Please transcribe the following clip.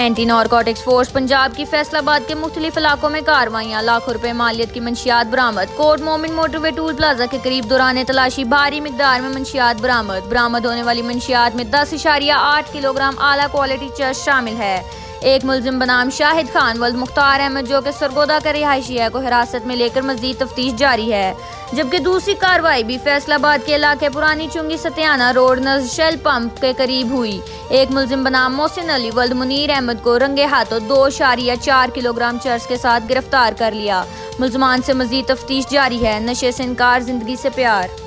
Anti narcotics force Punjab की फैसलाबाद के मुख्तलिफ इलाकों में कार्रवाइयाँ, लाखों रुपए मालियत की मंशियात बरामद। कोर्ट मोमिन मोटरवे टूल प्लाजा के करीब दौरान तलाशी भारी मिकदार में मंशियात बरामद होने वाली मंशियात में 10.8 किलोग्राम आला क्वालिटी चरस शामिल है। एक मुलजिम बनाम शाहिद खान वल्द मुख्तार अहमद जो कि सरगोदा का रिहायशी है को हिरासत में लेकर मजीद तफ्तीश जारी है, जबकि दूसरी कार्रवाई भी फैसलाबाद के इलाके पुरानी चुंगी सतियाना रोड नज़ शेल पंप के करीब हुई। एक मुलजिम बनाम मोहसिन अली वल्द मुनीर अहमद को रंगे हाथों 2.4 किलोग्राम चरस के साथ गिरफ्तार कर लिया। मुलजमान से मजीद तफ्तीश जारी है। नशे से इनकार, जिंदगी से प्यार।